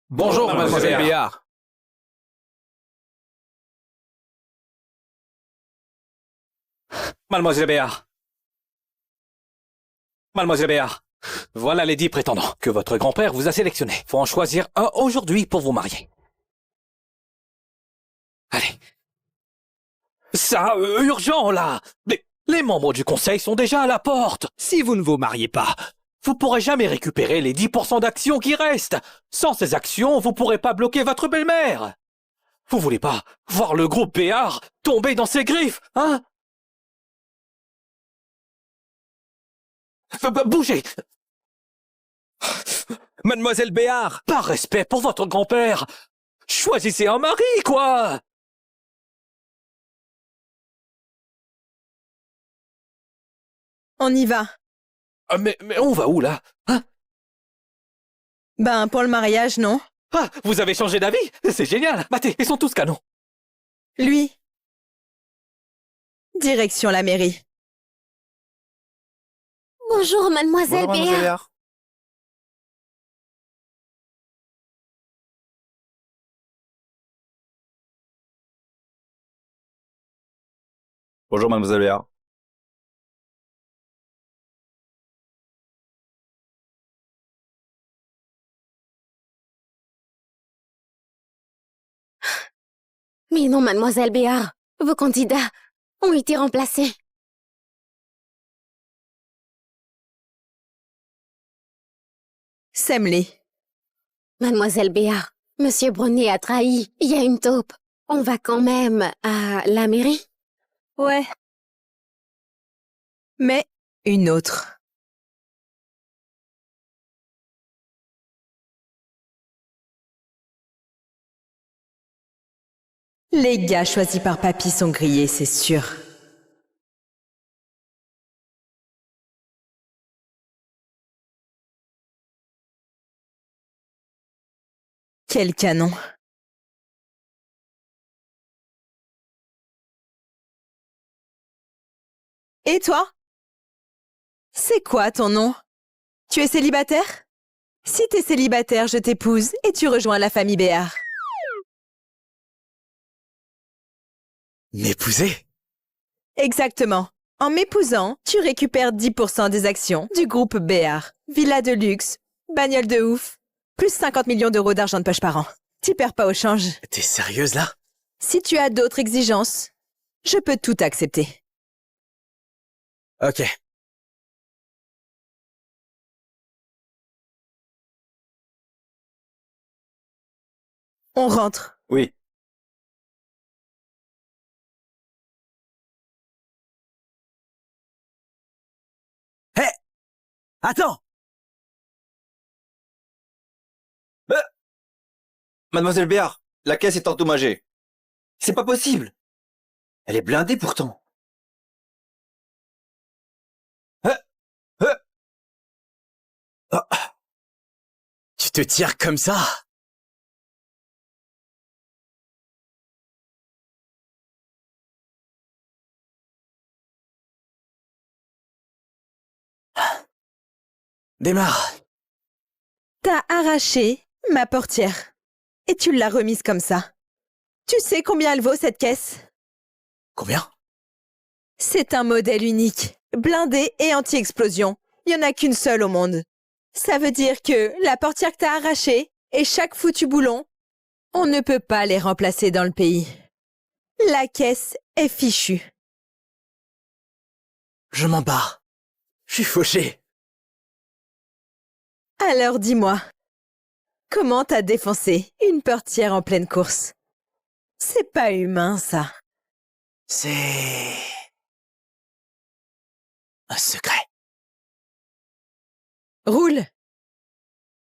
Bonjour, mademoiselle Béard. Mademoiselle Béard. Mademoiselle Béard. Voilà les 10 prétendants que votre grand-père vous a sélectionnés. Faut en choisir un aujourd'hui pour vous marier. Allez. Ça, urgent, là. Les membres du conseil sont déjà à la porte. Si vous ne vous mariez pas, vous pourrez jamais récupérer les 10% d'actions qui restent. Sans ces actions, vous pourrez pas bloquer votre belle-mère. Vous voulez pas voir le groupe Béard tomber dans ses griffes, hein? Bougez! Mademoiselle Béard! Par respect pour votre grand-père, choisissez un mari, quoi! On y va. Mais on va où, là? Hein? Ben, pour le mariage, non? Ah, vous avez changé d'avis? C'est génial! Matez, ils sont tous canons. Lui. Direction la mairie. Bonjour, mademoiselle Béard. Béard. Bonjour, mademoiselle Béard. Mais non, mademoiselle Béard. Vos candidats ont été remplacés. Sème-les. Mademoiselle Béard, monsieur Brunet a trahi. Il y a une taupe. On va quand même à la mairie? Ouais. Mais une autre. Les gars choisis par Papy sont grillés, c'est sûr. Quel canon. Et toi? C'est quoi ton nom? Tu es célibataire? Si t'es célibataire, je t'épouse et tu rejoins la famille Béard. M'épouser? Exactement. En m'épousant, tu récupères 10% des actions du groupe Béard. Villa de luxe, bagnole de ouf, plus 50 millions d'euros d'argent de poche par an. T'y perds pas au change. T'es sérieuse, là? Si tu as d'autres exigences, je peux tout accepter. Ok. On rentre. Oui. Hé! Attends! Mademoiselle Béard, la caisse est endommagée. C'est pas possible. Elle est blindée pourtant. Euh, euh. Ah, Tu te tires comme ça? Démarre. T'as arraché ma portière. Et tu l'as remise comme ça. Tu sais combien elle vaut cette caisse? Combien? C'est un modèle unique, blindé et anti-explosion. Il n'y en a qu'une seule au monde. Ça veut dire que la portière que t'as arrachée et chaque foutu boulon, on ne peut pas les remplacer dans le pays. La caisse est fichue. Je m'en bats. Je suis fauché. Alors dis-moi, comment t'as défoncé une portière en pleine course? C'est pas humain, ça. C'est... un secret. Roule.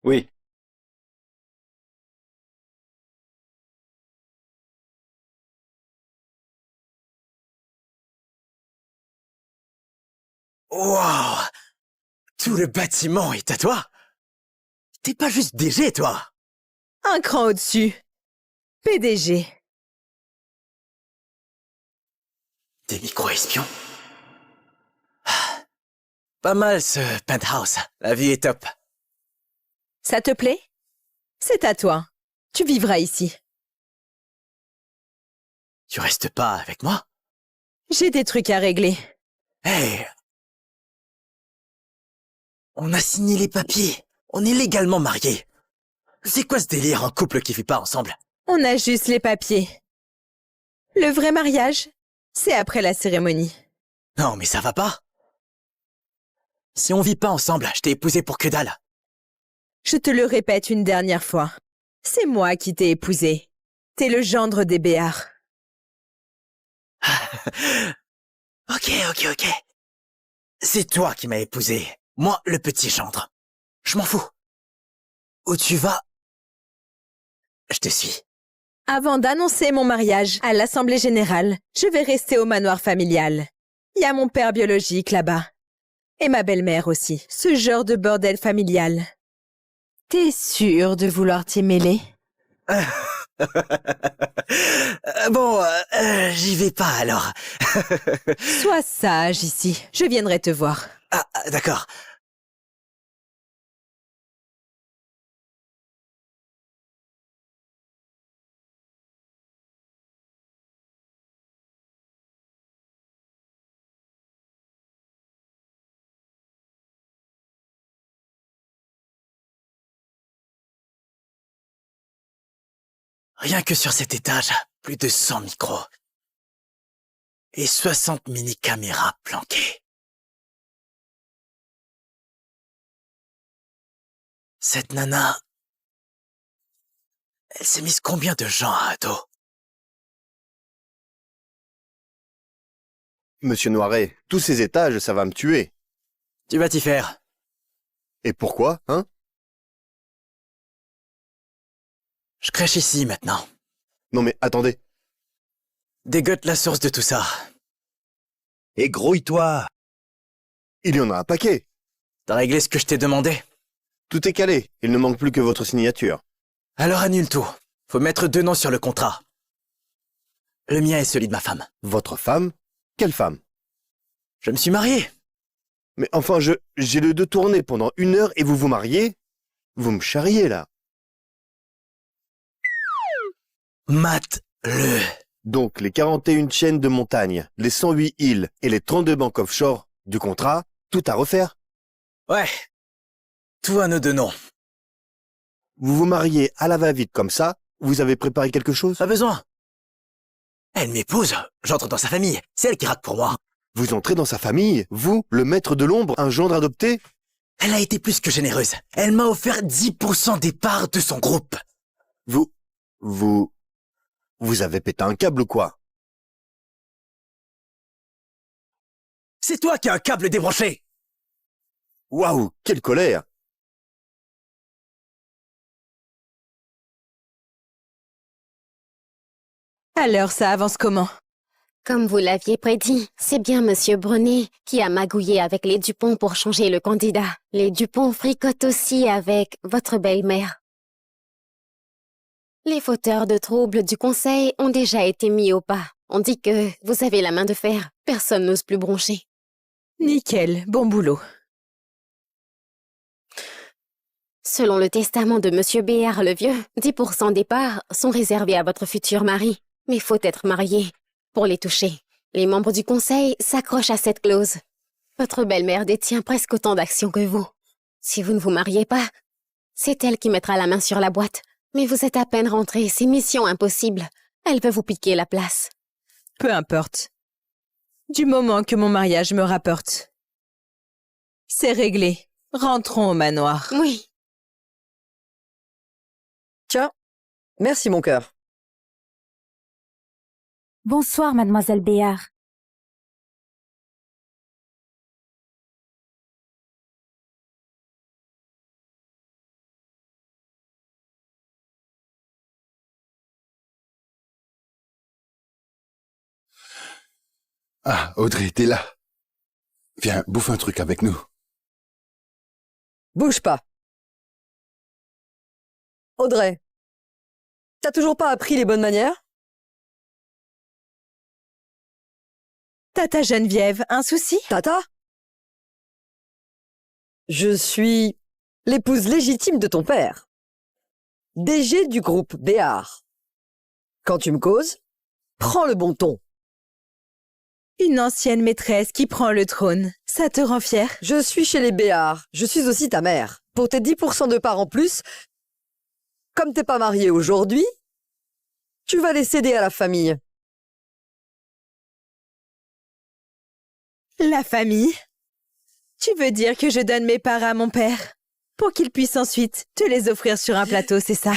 oui. Wow! Tout le bâtiment est à toi? T'es pas juste DG, toi? Un cran au-dessus. PDG. Des micro-espions? Pas mal ce penthouse. La vie est top. Ça te plaît? C'est à toi. Tu vivras ici. Tu restes pas avec moi? J'ai des trucs à régler. Hé! On a signé les papiers. On est légalement mariés. C'est quoi ce délire, un couple qui vit pas ensemble? On a juste les papiers. Le vrai mariage, c'est après la cérémonie. Non, mais ça va pas. Si on vit pas ensemble, je t'ai épousé pour que dalle. Je te le répète une dernière fois. C'est moi qui t'ai épousé. T'es le gendre des Béards. Ok. C'est toi qui m'as épousé. Moi, le petit gendre. Je m'en fous. Où tu vas, je te suis. Avant d'annoncer mon mariage à l'Assemblée générale, je vais rester au manoir familial. Il y a mon père biologique là-bas. Et ma belle-mère aussi. Ce genre de bordel familial. T'es sûr de vouloir t'y mêler? Bon, j'y vais pas alors. Sois sage ici. Je viendrai te voir. Ah, d'accord. Rien que sur cet étage, plus de 100 micros. Et 60 mini-caméras planquées. Cette nana... Elle s'est mise combien de gens à dos? Monsieur Noiret, tous ces étages, ça va me tuer. Tu vas t'y faire. Et pourquoi, hein? Je crèche ici maintenant. Non mais attendez. Dégote la source de tout ça. Et grouille-toi. Il y en a un paquet. T'as réglé ce que je t'ai demandé? Tout est calé. Il ne manque plus que votre signature. Alors annule tout. Faut mettre 2 noms sur le contrat. Le mien est celui de ma femme. Votre femme? Quelle femme? Je me suis marié. Mais enfin, j'ai le dos tourné pendant 1 heure et vous vous mariez? Vous me charriez, là. Mate-le. Donc, les 41 chaînes de montagne, les 108 îles et les 32 banques offshore du contrat, tout à refaire? Ouais. Tout à nos 2 noms. Vous vous mariez à la va-vite comme ça? Vous avez préparé quelque chose? Pas besoin. Elle m'épouse. J'entre dans sa famille. C'est elle qui rate pour moi. Vous entrez dans sa famille? Vous, le maître de l'ombre, un gendre adopté? Elle a été plus que généreuse. Elle m'a offert 10% des parts de son groupe. Vous avez pété un câble ou quoi? C'est toi qui as un câble débranché. Waouh, quelle colère! Alors, ça avance comment? Comme vous l'aviez prédit, c'est bien Monsieur Brunet qui a magouillé avec les Dupont pour changer le candidat. Les Dupont fricotent aussi avec votre belle-mère. Les fauteurs de troubles du conseil ont déjà été mis au pas. On dit que vous avez la main de fer. Personne n'ose plus broncher. Nickel, bon boulot. Selon le testament de Monsieur Béard le Vieux, 10% des parts sont réservés à votre futur mari. Mais faut être marié pour les toucher. Les membres du conseil s'accrochent à cette clause. Votre belle-mère détient presque autant d'actions que vous. Si vous ne vous mariez pas, c'est elle qui mettra la main sur la boîte. Mais vous êtes à peine rentré, c'est mission impossible. Elle veut vous piquer la place. Peu importe. Du moment que mon mariage me rapporte. C'est réglé. Rentrons au manoir. Oui. Tiens, merci mon cœur. Bonsoir, mademoiselle Béard. Ah, Audrey, t'es là. Viens, bouffe un truc avec nous. Bouge pas. Audrey, t'as toujours pas appris les bonnes manières? Tata Geneviève, un souci? Tata? Je suis l'épouse légitime de ton père. DG du groupe Béar. Quand tu me causes, prends le bon ton. Une ancienne maîtresse qui prend le trône. Ça te rend fier? Je suis chez les Béar. Je suis aussi ta mère. Pour tes 10% de parts en plus, comme t'es pas marié aujourd'hui, tu vas les céder à la famille. La famille? Tu veux dire que je donne mes parts à mon père pour qu'il puisse ensuite te les offrir sur un plateau, c'est ça?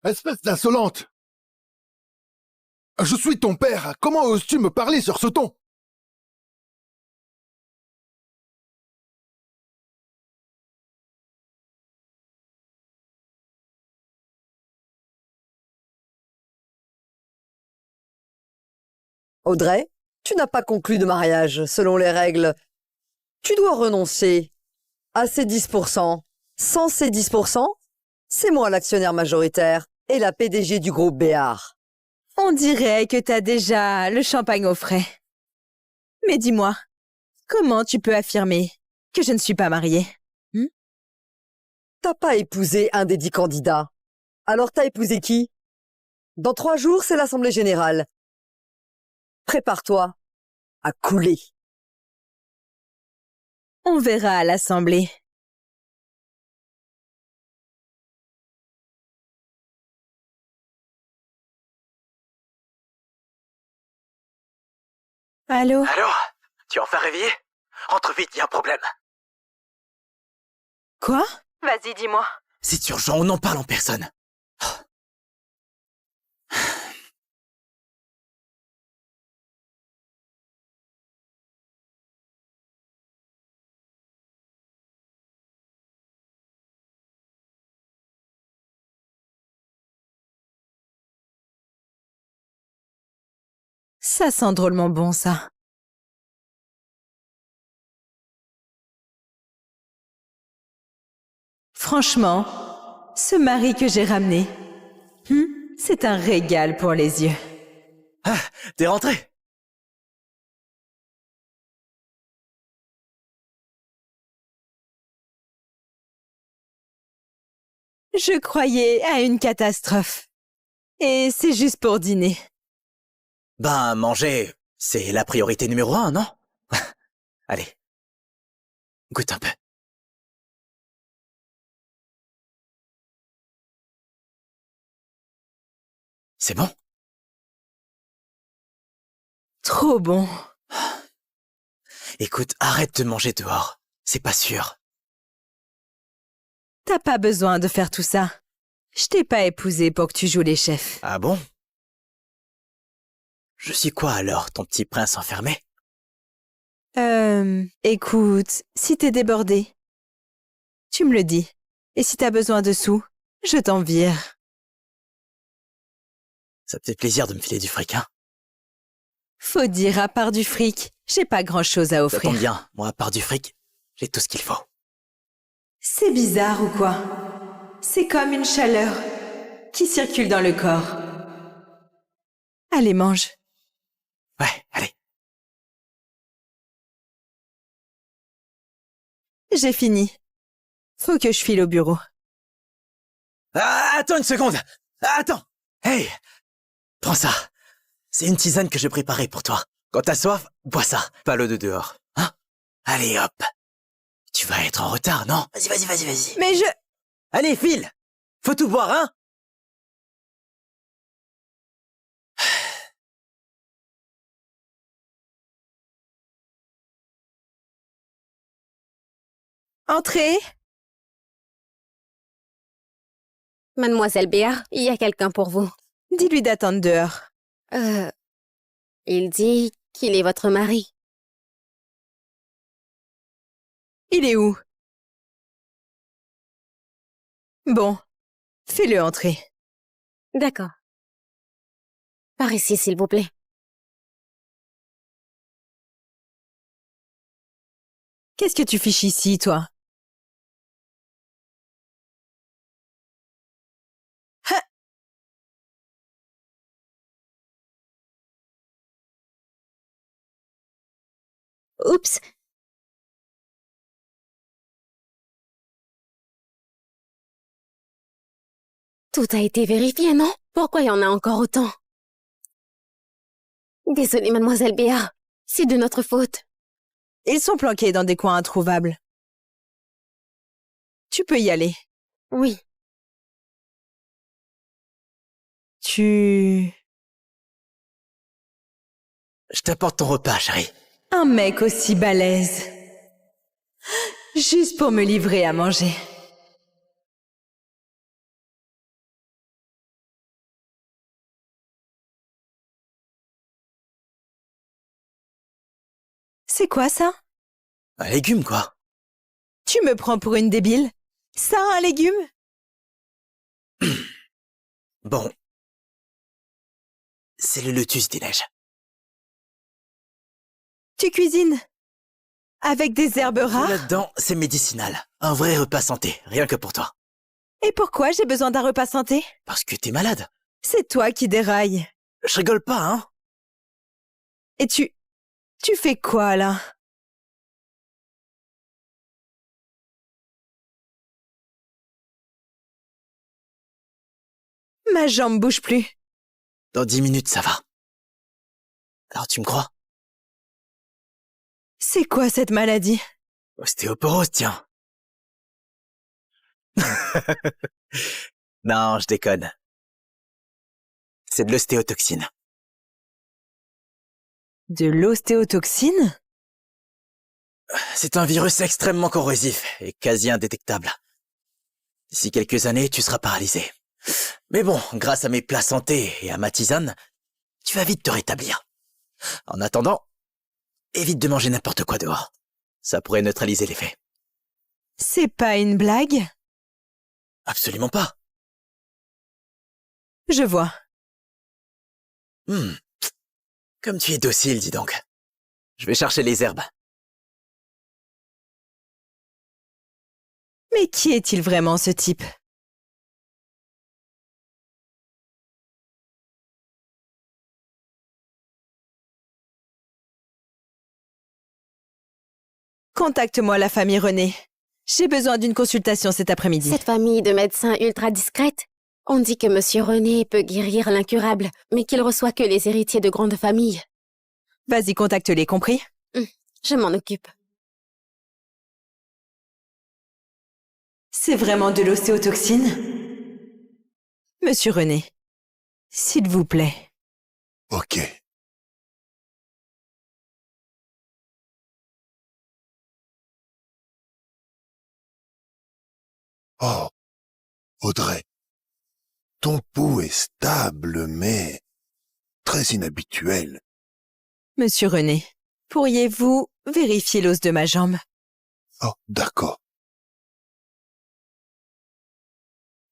Espèce d'insolente! Je suis ton père. Comment oses-tu me parler sur ce ton? Audrey, tu n'as pas conclu de mariage selon les règles. Tu dois renoncer à ces 10%. Sans ces 10%, c'est moi l'actionnaire majoritaire et la PDG du groupe Béar. On dirait que t'as déjà le champagne au frais. Mais dis-moi, comment tu peux affirmer que je ne suis pas mariée? T'as pas épousé un des 10 candidats. Alors t'as épousé qui? Dans 3 jours, c'est l'Assemblée générale. Prépare-toi à couler. On verra à l'Assemblée. Allô? Allô? Tu es enfin réveillé? Rentre vite, y a un problème. Quoi? Vas-y, dis-moi. C'est urgent, on en parle en personne. Ça sent drôlement bon, ça. Franchement, ce mari que j'ai ramené, c'est un régal pour les yeux. Ah, t'es rentré? Je croyais à une catastrophe. Et c'est juste pour dîner. Ben, manger, c'est la priorité numéro 1, non? Allez, goûte un peu. C'est bon? Trop bon. Écoute, arrête de manger dehors. C'est pas sûr. T'as pas besoin de faire tout ça. Je t'ai pas épousé pour que tu joues les chefs. Ah bon? Je suis quoi alors, ton petit prince enfermé? Écoute, si t'es débordé, tu me le dis. Et si t'as besoin de sous, je t'en vire. Ça te fait plaisir de me filer du fric, hein? Faut dire, à part du fric, j'ai pas grand-chose à Ça offrir. tombe bien, moi, à part du fric, j'ai tout ce qu'il faut. C'est bizarre ou quoi? C'est comme une chaleur qui circule dans le corps. Allez, mange. Ouais, allez. J'ai fini. Faut que je file au bureau. Ah, attends une seconde! Attends! Hey! Prends ça. C'est une tisane que j'ai préparée pour toi. Quand t'as soif, bois ça. Pas l'eau de dehors. Hein? Allez, hop. Tu vas être en retard, non? Vas-y. Mais je... Allez, file! Faut tout boire, hein? Entrez. Mademoiselle Béar, il y a quelqu'un pour vous. Dis-lui d'attendre dehors. Il dit qu'il est votre mari. Il est où? Bon, fais-le entrer. D'accord. Par ici, s'il vous plaît. Qu'est-ce que tu fiches ici, toi? Ha! Oups. Tout a été vérifié, non? Pourquoi il y en a encore autant? Désolée, mademoiselle Béard. C'est de notre faute. Ils sont planqués dans des coins introuvables. Tu peux y aller. Oui. Tu... Je t'apporte ton repas, chérie. Un mec aussi balèze. Juste pour me livrer à manger. C'est quoi ça? Un légume, quoi. Tu me prends pour une débile? Ça, un légume? Bon. C'est le lotus des neiges. Tu cuisines? Avec des herbes rares? Là-dedans, c'est médicinal. Un vrai repas santé, rien que pour toi. Et pourquoi j'ai besoin d'un repas santé? Parce que t'es malade. C'est toi qui dérailles. Je rigole pas, hein. Et tu fais quoi, là? Ma jambe bouge plus. Dans 10 minutes, ça va. Alors tu me crois? C'est quoi cette maladie? Ostéoporose, tiens. Non, je déconne. C'est de l'ostéotoxine. De l'ostéotoxine? C'est un virus extrêmement corrosif et quasi indétectable. D'ici quelques années, tu seras paralysé. Mais bon, grâce à mes plats santé et à ma tisane, tu vas vite te rétablir. En attendant, évite de manger n'importe quoi dehors. Ça pourrait neutraliser l'effet. C'est pas une blague? Absolument pas. Je vois. Comme tu es docile, dis donc. Je vais chercher les herbes. Mais qui est-il vraiment, ce type? Contacte-moi la famille René. J'ai besoin d'une consultation cet après-midi. Cette famille de médecins ultra discrète. On dit que Monsieur René peut guérir l'incurable, mais qu'il reçoit que les héritiers de grandes familles. Vas-y, contacte-les, compris? Je m'en occupe. C'est vraiment de l'ostéotoxine? Monsieur René, s'il vous plaît. Ok. Oh, Audrey, ton pouls est stable, mais très inhabituel. Monsieur René, pourriez-vous vérifier l'os de ma jambe? Oh, d'accord.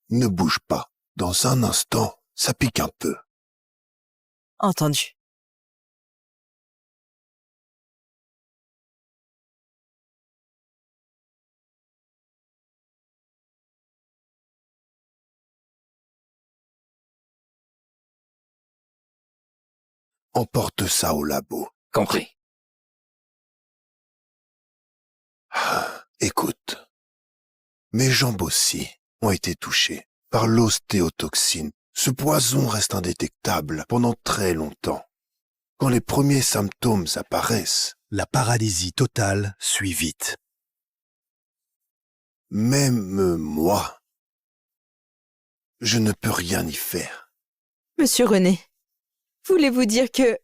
Ne bouge pas. Dans un instant, ça pique un peu. Entendu. Emporte ça au labo. Compris. Écoute, mes jambes aussi ont été touchées par l'ostéotoxine. Ce poison reste indétectable pendant très longtemps. Quand les premiers symptômes apparaissent, la paralysie totale suit vite. Même moi, je ne peux rien y faire. Monsieur René, voulez-vous dire que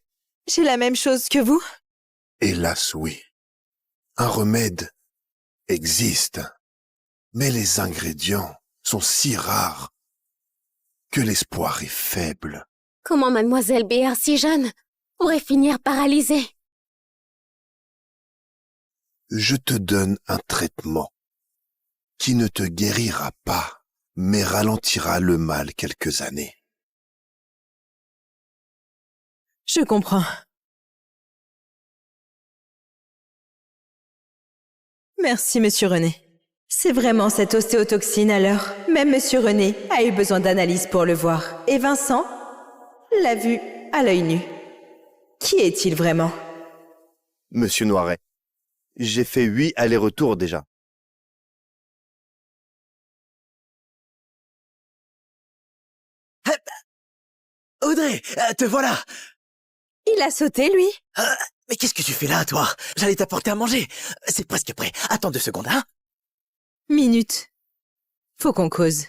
j'ai la même chose que vous? Hélas, oui. Un remède existe, mais les ingrédients sont si rares que l'espoir est faible. Comment mademoiselle Béard, si jeune, pourrait finir paralysée? Je te donne un traitement qui ne te guérira pas, mais ralentira le mal quelques années. Je comprends. Merci, Monsieur René. C'est vraiment cette ostéotoxine alors. Même Monsieur René a eu besoin d'analyse pour le voir. Et Vincent l'a vu à l'œil nu. Qui est-il vraiment? Monsieur Noiret, j'ai fait 8 allers-retours déjà. Audrey, te voilà. Il a sauté, lui? Mais qu'est-ce que tu fais là, toi? J'allais t'apporter à manger. C'est presque prêt. Attends 2 secondes, hein? Minute. Faut qu'on cause.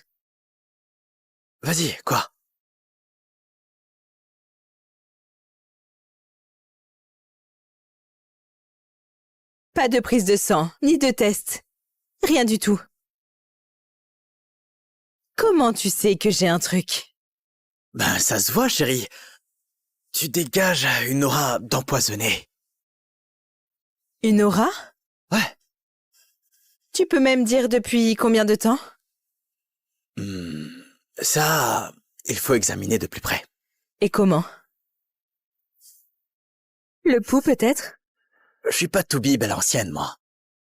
Vas-y, quoi? Pas de prise de sang, ni de test. Rien du tout. Comment tu sais que j'ai un truc? Ben, ça se voit, chérie. Tu dégages une aura d'empoisonné. Une aura? Ouais. Tu peux même dire depuis combien de temps? Ça, il faut examiner de plus près. Et comment? Le pouls, peut-être? Je suis pas tout bib à l'ancienne, moi.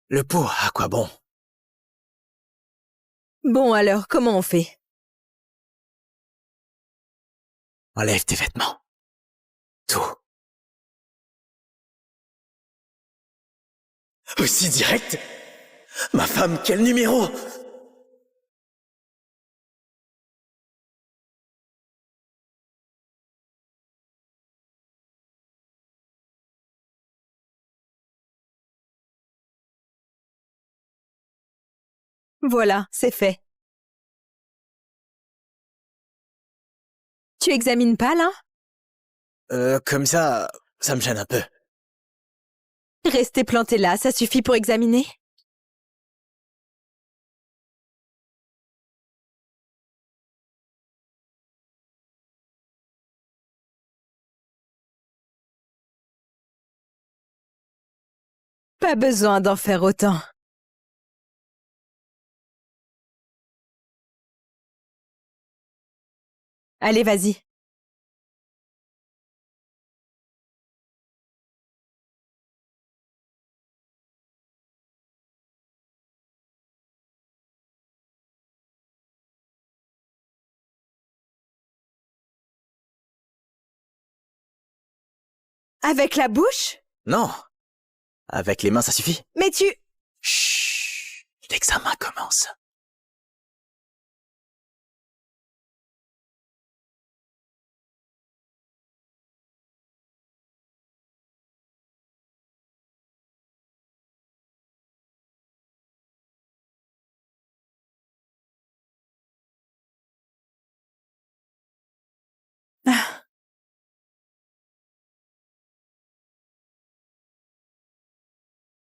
Le pot, à quoi bon? Bon alors, comment on fait? Enlève tes vêtements. Tout. Aussi direct? Ma femme, quel numéro? Voilà, c'est fait. Tu examines pas, là? Comme ça me gêne un peu. Rester planté là, ça suffit pour examiner? Pas besoin d'en faire autant. Allez, vas-y. Avec la bouche? Non. Avec les mains, ça suffit. Mais tu... Chut. L'examen commence.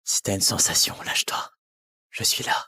Si t'as une sensation, lâche-toi. Je suis là.